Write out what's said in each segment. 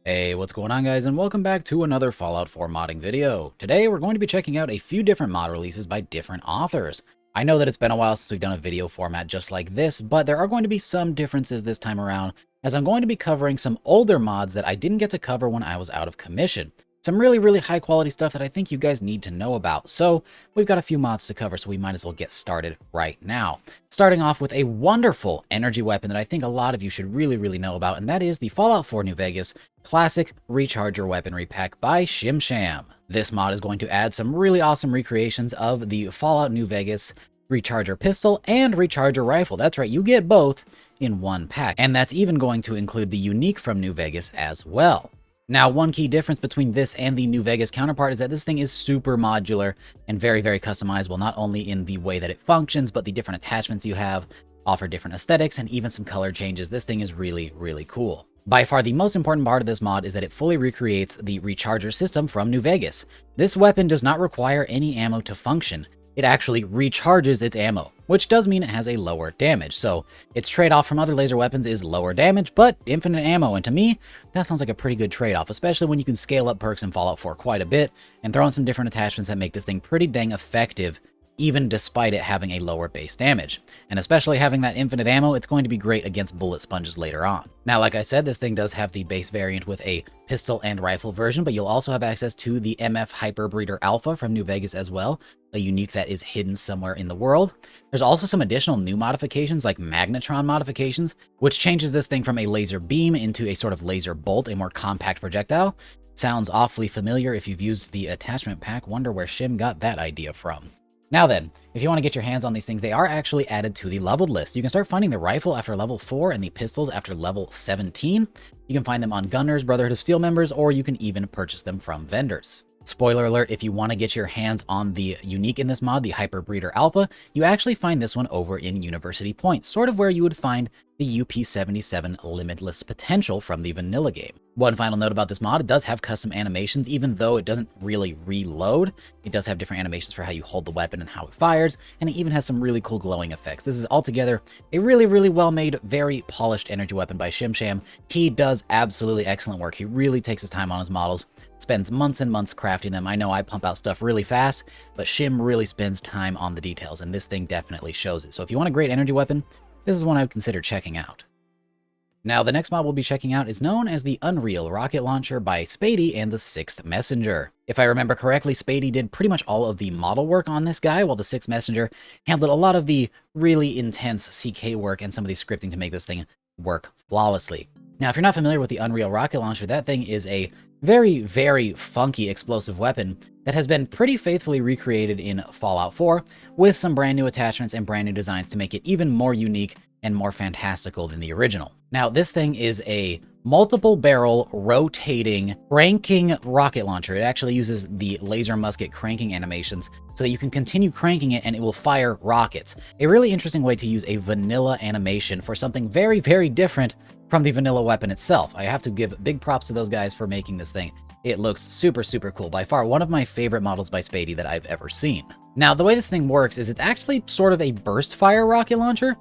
Hey, what's going on guys, and welcome back to another Fallout 4 modding video. Today we're going to be checking out a few different mod releases by different authors. I know that it's been a while since we've done a video format just like this, but there are going to be some differences this time around, as I'm going to be covering some older mods that I didn't get to cover when I was out of commission. Some really high quality stuff that I think you guys need to know about. So we've got a few mods to cover, so we might as well get started right now. Starting off with a wonderful energy weapon that I think a lot of you should really know about, and that is the Fallout 4 New Vegas Classic Recharger Weaponry Pack by ShimSham. This mod is going to add some really awesome recreations of the Fallout New Vegas Recharger Pistol and Recharger Rifle. That's right, you get both in one pack, and that's even going to include the unique from New Vegas as well. Now, one key difference between this and the New Vegas counterpart is that this thing is super modular and very customizable, not only in the way that it functions, but the different attachments you have offer different aesthetics and even some color changes. This thing is really cool. By far, the most important part of this mod is that it fully recreates the recharger system from New Vegas. This weapon does not require any ammo to function. It actually recharges its ammo, which does mean it has a lower damage. So its trade-off from other laser weapons is lower damage, but infinite ammo. And to me, that sounds like a pretty good trade-off, especially when you can scale up perks in Fallout 4 quite a bit and throw in some different attachments that make this thing pretty dang effective, even despite it having a lower base damage. And especially having that infinite ammo, it's going to be great against bullet sponges later on. Now, like I said, this thing does have the base variant with a pistol and rifle version, but you'll also have access to the MF Hyperbreeder Alpha from New Vegas as well, a unique that is hidden somewhere in the world. There's also some additional new modifications like magnetron modifications, which changes this thing from a laser beam into a sort of laser bolt, a more compact projectile. Sounds awfully familiar if you've used the attachment pack. Wonder where Shim got that idea from. Now then, if you want to get your hands on these things, they are actually added to the leveled list. You can start finding the rifle after level 4 and the pistols after level 17. You can find them on Gunners, Brotherhood of Steel members, or you can even purchase them from vendors. Spoiler alert, if you want to get your hands on the unique in this mod, the Hyperbreeder Alpha, you actually find this one over in University Point, sort of where you would find the UP-77 Limitless Potential from the vanilla game. One final note about this mod, it does have custom animations, even though it doesn't really reload. It does have different animations for how you hold the weapon and how it fires, and it even has some really cool glowing effects. This is altogether a really well-made, very polished energy weapon by ShimSham. He does absolutely excellent work. He really takes his time on his models, spends months and months crafting them. I know I pump out stuff really fast, but Shim really spends time on the details, and this thing definitely shows it. So if you want a great energy weapon, this is one I would consider checking out. Now, the next mod we'll be checking out is known as the Unreal Rocket Launcher by Spadey and the Sixth Messenger. If I remember correctly, Spadey did pretty much all of the model work on this guy, while the Sixth Messenger handled a lot of the really intense CK work and some of the scripting to make this thing work flawlessly. Now, if you're not familiar with the Unreal Rocket Launcher, that thing is a very funky explosive weapon that has been pretty faithfully recreated in Fallout 4 with some brand new attachments and brand new designs to make it even more unique and more fantastical than the original. Now, this thing is a multiple barrel rotating cranking rocket launcher. It actually uses the laser musket cranking animations so that you can continue cranking it and it will fire rockets. A really interesting way to use a vanilla animation for something very different from the vanilla weapon itself. I have to give big props to those guys for making this thing. It looks super cool. By far, one of my favorite models by Spadey that I've ever seen. Now, the way this thing works is it's actually sort of a burst fire rocket launcher.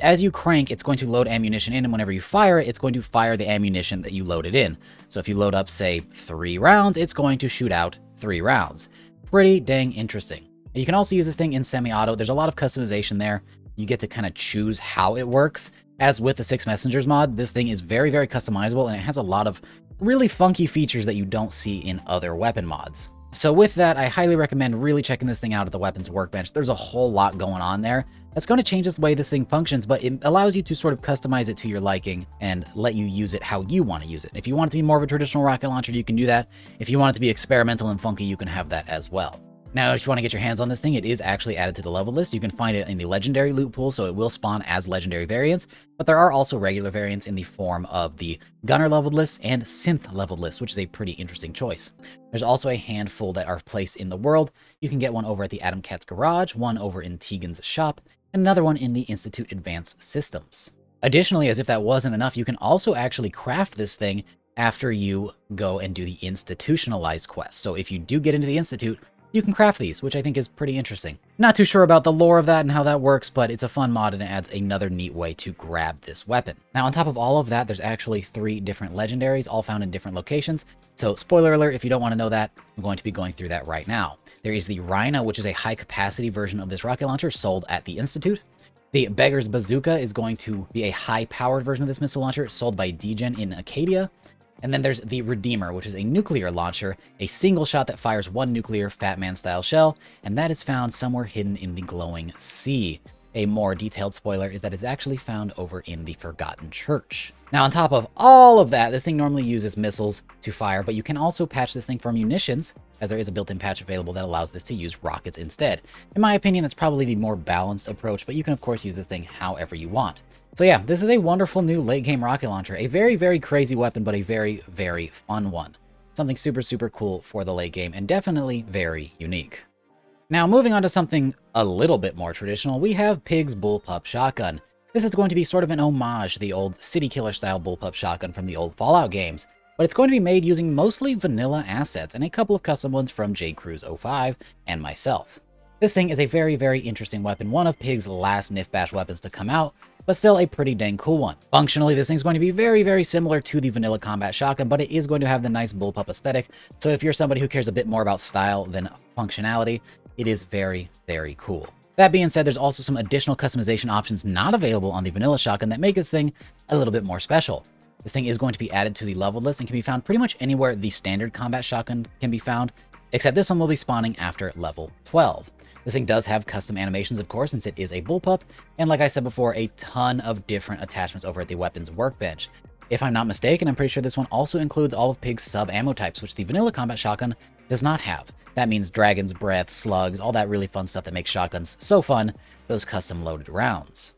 As you crank, it's going to load ammunition in, and whenever you fire it, it's going to fire the ammunition that you loaded in. So if you load up, say, 3 rounds, it's going to shoot out 3 rounds. Pretty dang interesting. And you can also use this thing in semi-auto. There's a lot of customization there. You get to kind of choose how it works. As with the Six Messengers mod, this thing is very customizable, and it has a lot of really funky features that you don't see in other weapon mods. So with that, I highly recommend really checking this thing out at the weapons workbench. There's a whole lot going on there that's going to change the way this thing functions, but it allows you to sort of customize it to your liking and let you use it how you want to use it. If you want it to be more of a traditional rocket launcher, you can do that. If you want it to be experimental and funky, you can have that as well. Now, if you want to get your hands on this thing, it is actually added to the level list. You can find it in the legendary loot pool, so it will spawn as legendary variants, but there are also regular variants in the form of the gunner leveled list and synth leveled list, which is a pretty interesting choice. There's also a handful that are placed in the world. You can get one over at the Adam Cat's Garage, one over in Tegan's shop, and another one in the Institute Advanced Systems. Additionally, as if that wasn't enough, you can also actually craft this thing after you go and do the institutionalized quest. So if you do get into the Institute, you can craft these, which I think is pretty interesting. Not too sure about the lore of that and how that works, but it's a fun mod and it adds another neat way to grab this weapon. Now, on top of all of that, there's actually 3 different legendaries, all found in different locations. So, spoiler alert, if you don't want to know that, I'm going to be going through that right now. There is the Rhino, which is a high-capacity version of this rocket launcher sold at the Institute. The Beggar's Bazooka is going to be a high-powered version of this missile launcher sold by Degen in Acadia. And then there's the Redeemer, which is a nuclear launcher, a single shot that fires 1 nuclear Fat Man-style shell, and that is found somewhere hidden in the glowing sea. A more detailed spoiler is that it's actually found over in the Forgotten Church. Now, on top of all of that, this thing normally uses missiles to fire, but you can also patch this thing for munitions, as there is a built-in patch available that allows this to use rockets instead. In my opinion, that's probably the more balanced approach, but you can of course use this thing however you want. So yeah, this is a wonderful new late-game rocket launcher, a very, very crazy weapon, but a very, very fun one. Something super, super cool for the late game, and definitely very unique. Now, moving on to something a little bit more traditional, we have Pig's Bullpup Shotgun. This is going to be sort of an homage to the old City Killer-style Bullpup Shotgun from the old Fallout games, but it's going to be made using mostly vanilla assets and a couple of custom ones from JCruz05 and myself. This thing is a very, very interesting weapon, one of Pig's last Nif Bash weapons to come out, but still a pretty dang cool one. Functionally, this thing's going to be very, very similar to the vanilla combat shotgun, but it is going to have the nice bullpup aesthetic, so if you're somebody who cares a bit more about style than functionality, it is very, very cool. That being said, there's also some additional customization options not available on the vanilla shotgun that make this thing a little bit more special. This thing is going to be added to the leveled list and can be found pretty much anywhere the standard combat shotgun can be found, except this one will be spawning after level 12. This thing does have custom animations, of course, since it is a bullpup, and like I said before, a ton of different attachments over at the weapons workbench. If I'm not mistaken, I'm pretty sure this one also includes all of Pig's sub-ammo types, which the vanilla combat shotgun does not have. That means Dragon's Breath, slugs, all that really fun stuff that makes shotguns so fun, those custom loaded rounds.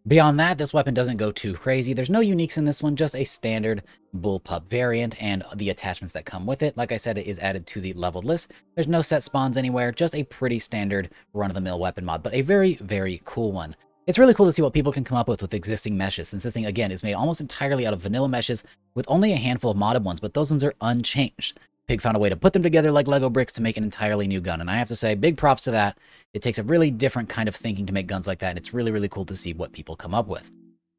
Beyond that, this weapon doesn't go too crazy. There's no uniques in this one, just a standard bullpup variant and the attachments that come with it. Like I said, it is added to the leveled list. There's no set spawns anywhere, just a pretty standard run-of-the-mill weapon mod, but a very, very cool one. It's really cool to see what people can come up with existing meshes, since this thing, again, is made almost entirely out of vanilla meshes with only a handful of modded ones, but those ones are unchanged. Pig found a way to put them together like Lego bricks to make an entirely new gun, and I have to say, big props to that. It takes a really different kind of thinking to make guns like that, and it's really, really cool to see what people come up with.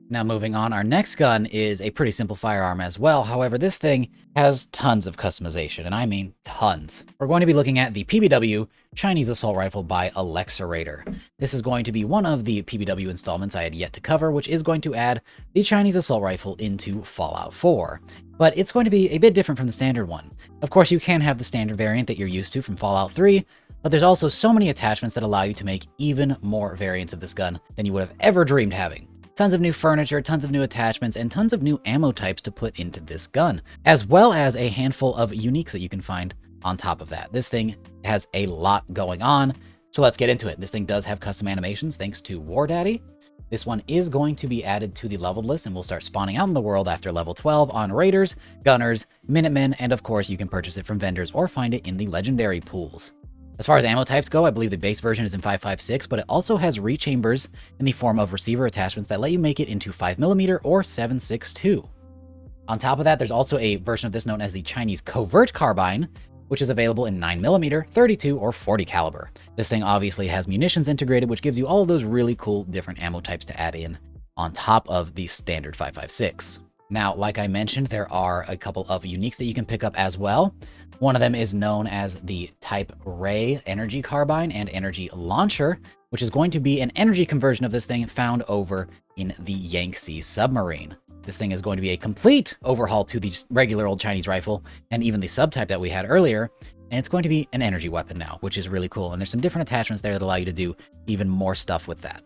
Now moving on, our next gun is a pretty simple firearm as well. However, this thing has tons of customization, and I mean tons. We're going to be looking at the PBW Chinese Assault Rifle by Alexerator. This is going to be one of the PBW installments I had yet to cover, which is going to add the Chinese Assault Rifle into Fallout 4. But it's going to be a bit different from the standard one. Of course, you can have the standard variant that you're used to from Fallout 3, but there's also so many attachments that allow you to make even more variants of this gun than you would have ever dreamed having. Tons of new furniture, tons of new attachments, and tons of new ammo types to put into this gun, as well as a handful of uniques that you can find on top of that. This thing has a lot going on, so let's get into it. This thing does have custom animations thanks to War Daddy. This one is going to be added to the leveled list and will start spawning out in the world after level 12 on Raiders, Gunners, Minutemen, and of course you can purchase it from vendors or find it in the legendary pools. As far as ammo types go, I believe the base version is in 5.56, but it also has rechambers in the form of receiver attachments that let you make it into 5mm or 7.62. On top of that, there's also a version of this known as the Chinese Covert Carbine, which is available in 9mm, 32, or 40 caliber. This thing obviously has munitions integrated, which gives you all of those really cool different ammo types to add in on top of the standard 5.56. Now, like I mentioned, there are a couple of uniques that you can pick up as well. One of them is known as the Type Ray Energy Carbine and Energy Launcher, which is going to be an energy conversion of this thing found over in the Yangtze submarine. This thing is going to be a complete overhaul to the regular old Chinese rifle and even the subtype that we had earlier, and it's going to be an energy weapon now, which is really cool, and there's some different attachments there that allow you to do even more stuff with that.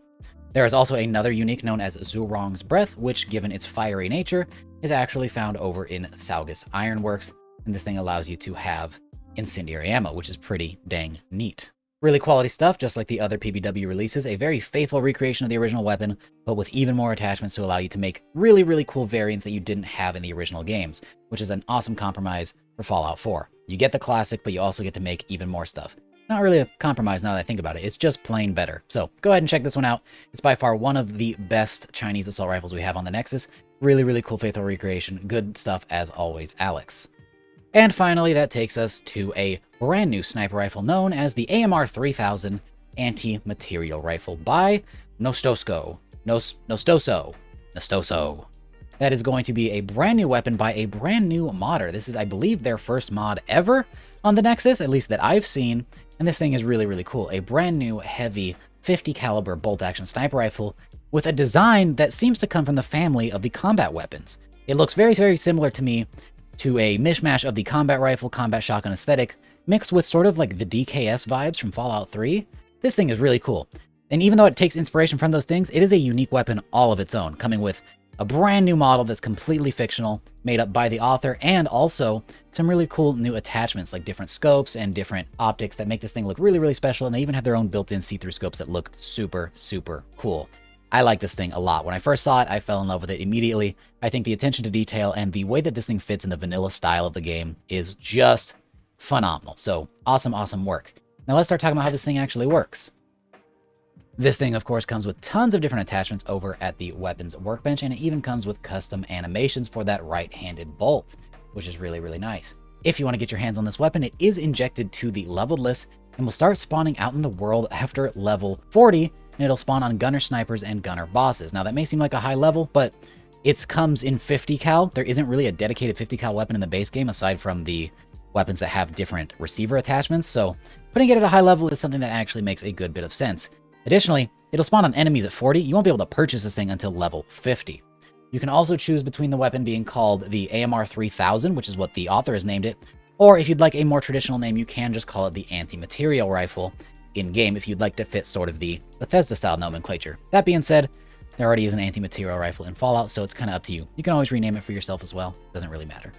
There is also another unique known as Zhurong's Breath, which, given its fiery nature, is actually found over in Saugus Ironworks, and this thing allows you to have incendiary ammo, which is pretty dang neat. Really quality stuff, just like the other PBW releases, a very faithful recreation of the original weapon, but with even more attachments to allow you to make really, really cool variants that you didn't have in the original games, which is an awesome compromise for Fallout 4. You get the classic, but you also get to make even more stuff. Not really a compromise now that I think about it, it's just plain better. So go ahead and check this one out. It's by far one of the best Chinese assault rifles we have on the Nexus. Really, really cool faithful recreation. Good stuff as always, Alex. And finally, that takes us to a brand new sniper rifle known as the AMR 3000 Anti-Material Rifle by Nostoso. Nostoso. That is going to be a brand new weapon by a brand new modder. This is, I believe, their first mod ever on the Nexus, at least that I've seen. And this thing is really, really cool. A brand new, heavy, 50 caliber bolt-action sniper rifle with a design that seems to come from the family of the combat weapons. It looks very, very similar to me to a mishmash of the combat rifle, combat shotgun aesthetic, mixed with sort of like the DKS vibes from Fallout 3. This thing is really cool. And even though it takes inspiration from those things, it is a unique weapon all of its own, coming with a brand new model that's completely fictional, made up by the author, and also some really cool new attachments like different scopes and different optics that make this thing look really, really special. And they even have their own built-in see-through scopes that look super, super cool. I like this thing a lot. When I first saw it, I fell in love with it immediately. I think the attention to detail and the way that this thing fits in the vanilla style of the game is just phenomenal. So awesome, awesome work. Now let's start talking about how this thing actually works. This thing, of course, comes with tons of different attachments over at the weapons workbench, and it even comes with custom animations for that right-handed bolt, which is really, really nice. If you want to get your hands on this weapon, it is injected to the leveled list and will start spawning out in the world after level 40, and it'll spawn on gunner snipers and gunner bosses. Now, that may seem like a high level, but it comes in 50 cal. There isn't really a dedicated 50 cal weapon in the base game aside from the weapons that have different receiver attachments, so putting it at a high level is something that actually makes a good bit of sense. Additionally, it'll spawn on enemies at 40. You won't be able to purchase this thing until level 50. You can also choose between the weapon being called the AMR 3000, which is what the author has named it, or if you'd like a more traditional name, you can just call it the Anti-Material Rifle in-game if you'd like to fit sort of the Bethesda-style nomenclature. That being said, there already is an Anti-Material Rifle in Fallout, so it's kind of up to you. You can always rename it for yourself as well. Doesn't really matter.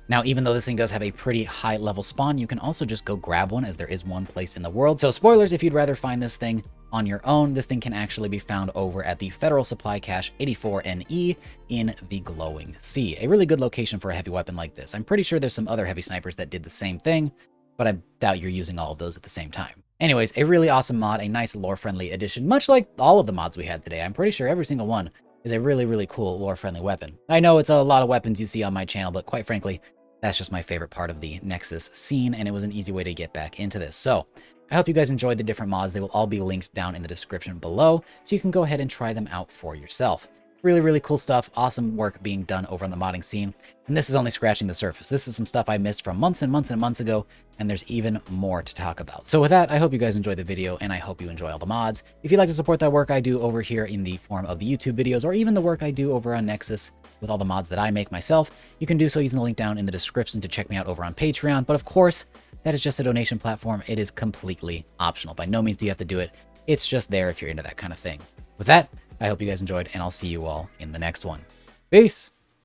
Now, even though this thing does have a pretty high level spawn, you can also just go grab one as there is one place in the world. So spoilers, if you'd rather find this thing on your own, this thing can actually be found over at the Federal Supply Cache 84NE in the Glowing Sea. A really good location for a heavy weapon like this. I'm pretty sure there's some other heavy snipers that did the same thing, but I doubt you're using all of those at the same time. Anyways, a really awesome mod, a nice lore-friendly addition, much like all of the mods we had today. I'm pretty sure every single one is a really, really cool lore-friendly weapon. I know it's a lot of weapons you see on my channel, but quite frankly, that's just my favorite part of the Nexus scene, and it was an easy way to get back into this. So I hope you guys enjoyed the different mods. They will all be linked down in the description below, so you can go ahead and try them out for yourself. Really, really cool stuff. Awesome work being done over on the modding scene. And this is only scratching the surface. This is some stuff I missed from months and months and months ago, and there's even more to talk about. So with that, I hope you guys enjoyed the video, and I hope you enjoy all the mods. If you'd like to support that work I do over here in the form of the YouTube videos, or even the work I do over on Nexus with all the mods that I make myself, you can do so using the link down in the description to check me out over on Patreon. But of course, that is just a donation platform. It is completely optional. By no means do you have to do it. It's just there if you're into that kind of thing. With that, I hope you guys enjoyed, and I'll see you all in the next one. Peace!